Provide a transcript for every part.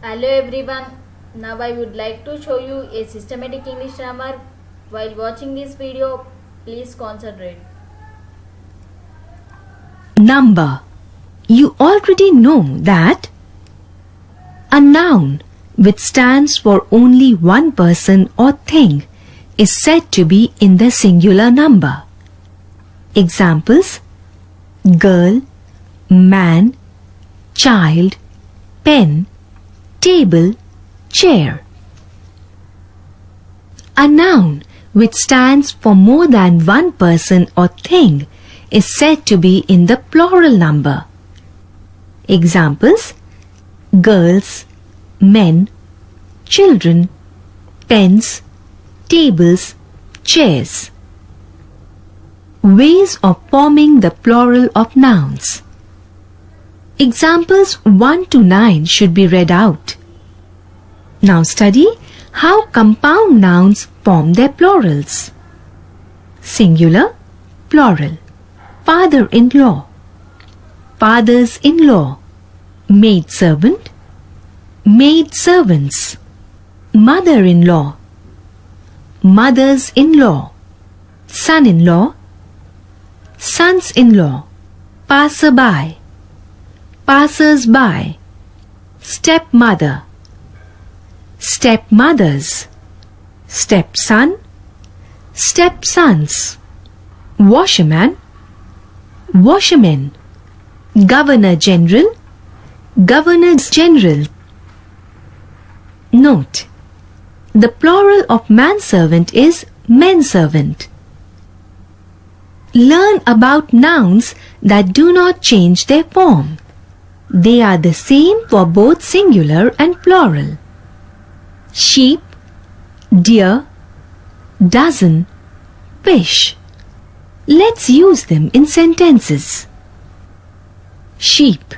Hello everyone. Now I would like to show you a systematic English grammar. While watching this video, please concentrate. Number. You already know that a noun which stands for only one person or thing is said to be in the singular number. Examples: girl, man, child, pen, table, chair. A noun which stands for more than one person or thing is said to be in the plural number. Examples: girls, men, children, pens, tables, chairs. Ways of forming the plural of nouns. Examples 1 to 9 should be read out. Now study how compound nouns form their plurals. Singular, plural. Father-in-law, fathers-in-law, maidservant, maidservants, mother-in-law, mothers-in-law, son-in-law, sons-in-law, passer-by, passers-by, stepmother, stepmothers, stepson, stepsons, washerman, washermen, governor-general, governors-general. Note: the plural of manservant is menservant. Learn about nouns that do not change their form. They are the same for both singular and plural. Sheep, deer, dozen, fish. Let's use them in sentences. Sheep.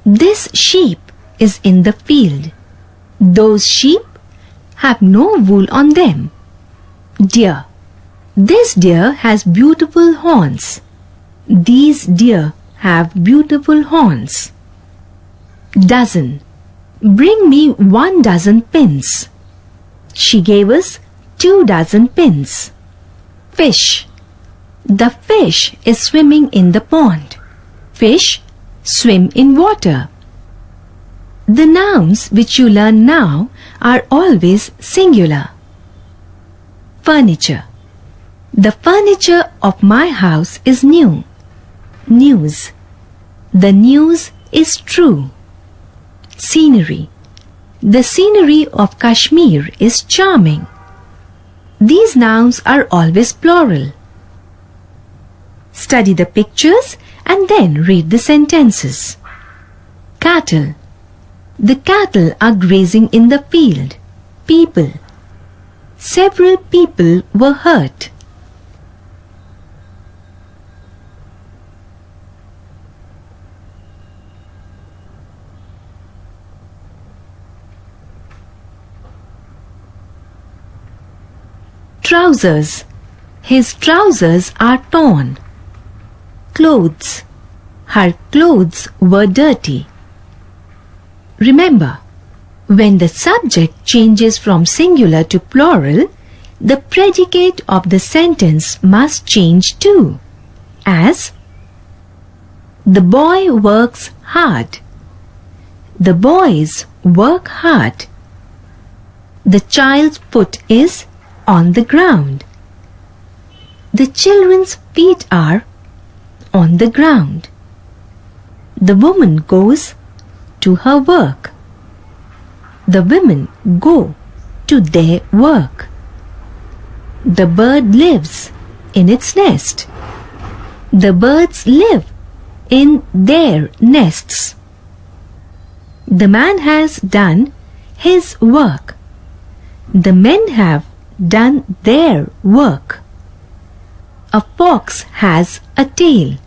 This sheep is in the field. Those sheep have no wool on them. Deer. This deer has beautiful horns. These deer have beautiful horns. Dozen. Bring me 1 dozen pins. She gave us 2 dozen pins. Fish. The fish is swimming in the pond. Fish swim in water. The nouns which you learn now are always singular. Furniture. The furniture of my house is new. News. The news is true. Scenery. The scenery of Kashmir is charming. These nouns are always plural. Study the pictures and then read the sentences. Cattle. The cattle are grazing in the field. People. Several people were hurt. Trousers. His trousers are torn. Clothes. Her clothes were dirty. Remember, when the subject changes from singular to plural, the predicate of the sentence must change too, as the boy works hard. The boys work hard. The child's foot is on the ground. The children's feet are on the ground. The woman goes to her work. The women go to their work. The bird lives in its nest. The birds live in their nests. The man has done his work. The men have done their work. A fox has a tail.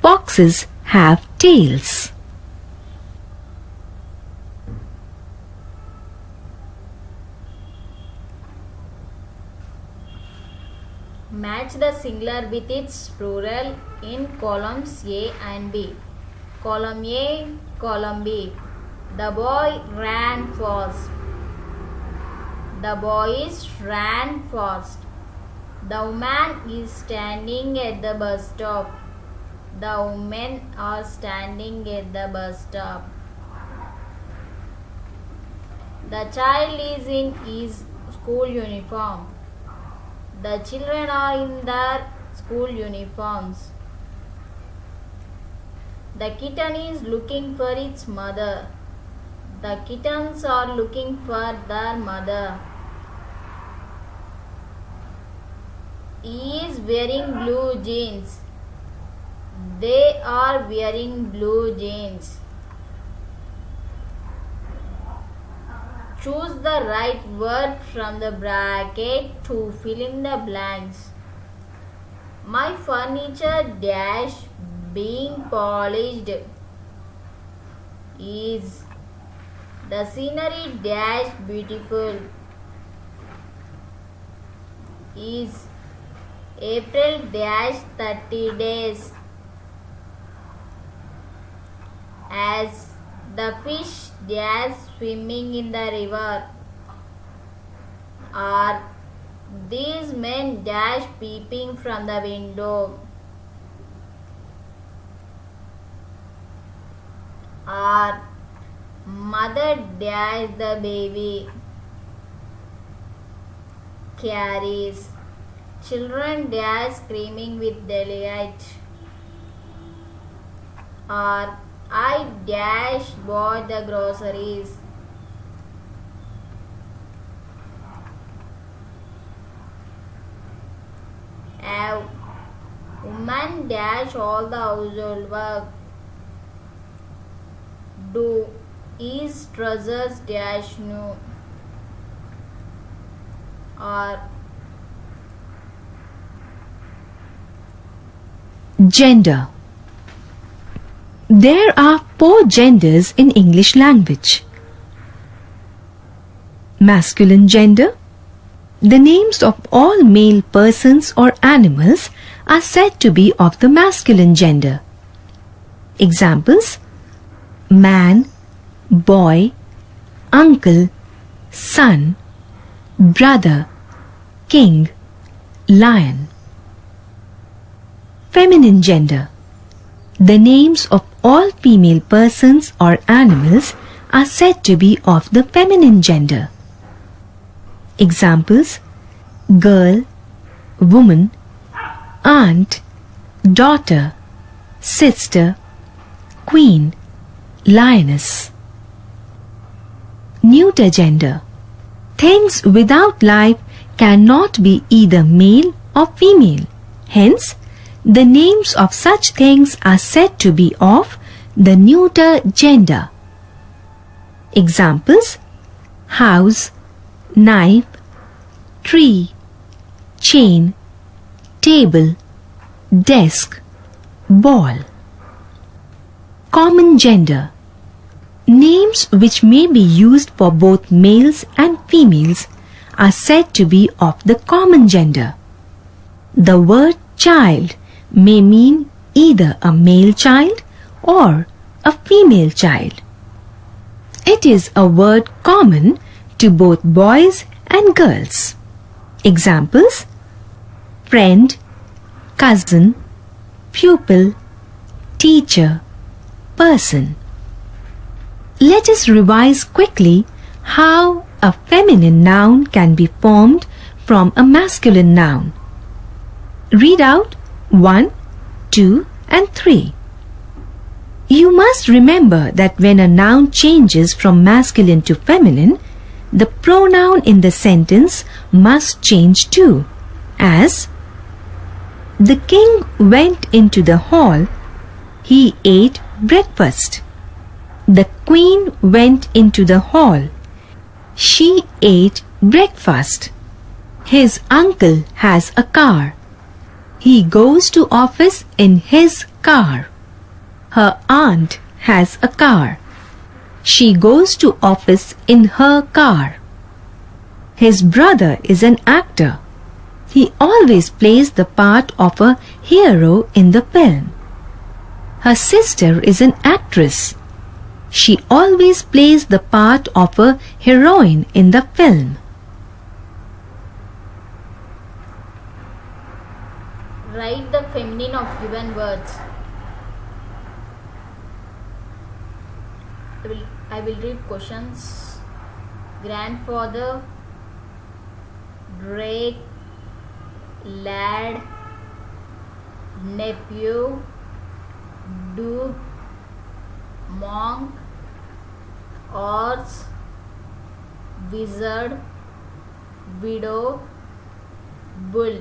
Foxes have tails. Match the singular with its plural in columns A and B. Column A, column B. The boy ran fast. The boys ran fast. The woman is standing at the bus stop. The women are standing at the bus stop. The child is in his school uniform. The children are in their school uniforms. The kitten is looking for its mother. The kittens are looking for their mother. He is wearing blue jeans. They are wearing blue jeans. Choose the right word from the bracket to fill in the blanks. My furniture dash being polished is. The scenery dash beautiful is. April dash 30 days. As the fish dash swimming in the river. Are these men dash peeping from the window. Are mother dash the baby. Carries. Children dash screaming with delight. Or I dash bought the groceries. Have woman dash all the household work. Do is trousers dash new. Or Gender. There are 4 genders in English language. Masculine gender. The names of all male persons or animals are said to be of the masculine gender. Examples: man, boy, uncle, son, brother, king, lion. Feminine gender. The names of all female persons or animals are said to be of the feminine gender. Examples: girl, woman, aunt, daughter, sister, queen, lioness. Neuter gender. Things without life cannot be either male or female. Hence, the names of such things are said to be of the neuter gender. Examples: house, knife, tree, chain, table, desk, ball. Common gender. Names which may be used for both males and females are said to be of the common gender. The word child may mean either a male child or a female child. It is a word common to both boys and girls. Examples: friend, cousin, pupil, teacher, person. Let us revise quickly how a feminine noun can be formed from a masculine noun. Read out 1, 2 and 3. You must remember that when a noun changes from masculine to feminine, the pronoun in the sentence must change too, as the king went into the hall, he ate breakfast. The queen went into the hall, she ate breakfast. His uncle has a car. He goes to office in his car. Her aunt has a car. She goes to office in her car. His brother is an actor. He always plays the part of a hero in the film. Her sister is an actress. She always plays the part of a heroine in the film. Write the feminine of given words. I will read questions. Grandfather, Drake, lad, nephew, duke, monk, horse, wizard, widow, bull.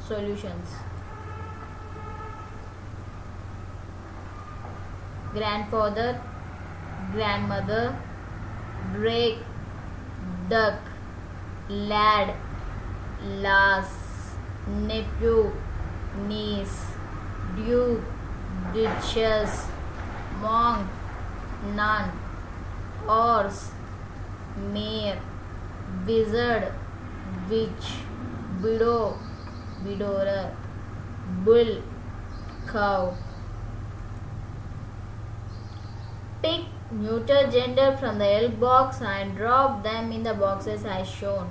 Solutions. Grandfather, grandmother, drake, duck, lad, lass, nephew, niece, duke, duchess, monk, nun, horse, mare, wizard, witch, widow, widower, bull, cow. Pick neuter gender from the help box and drop them in the boxes as shown.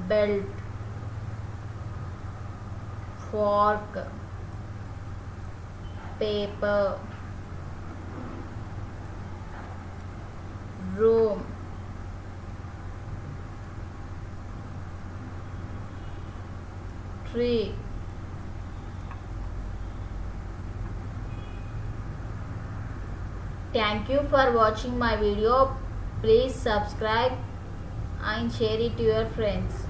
Belt, fork, paper, room, tree. Thank you for watching my video. Please subscribe and share it to your friends.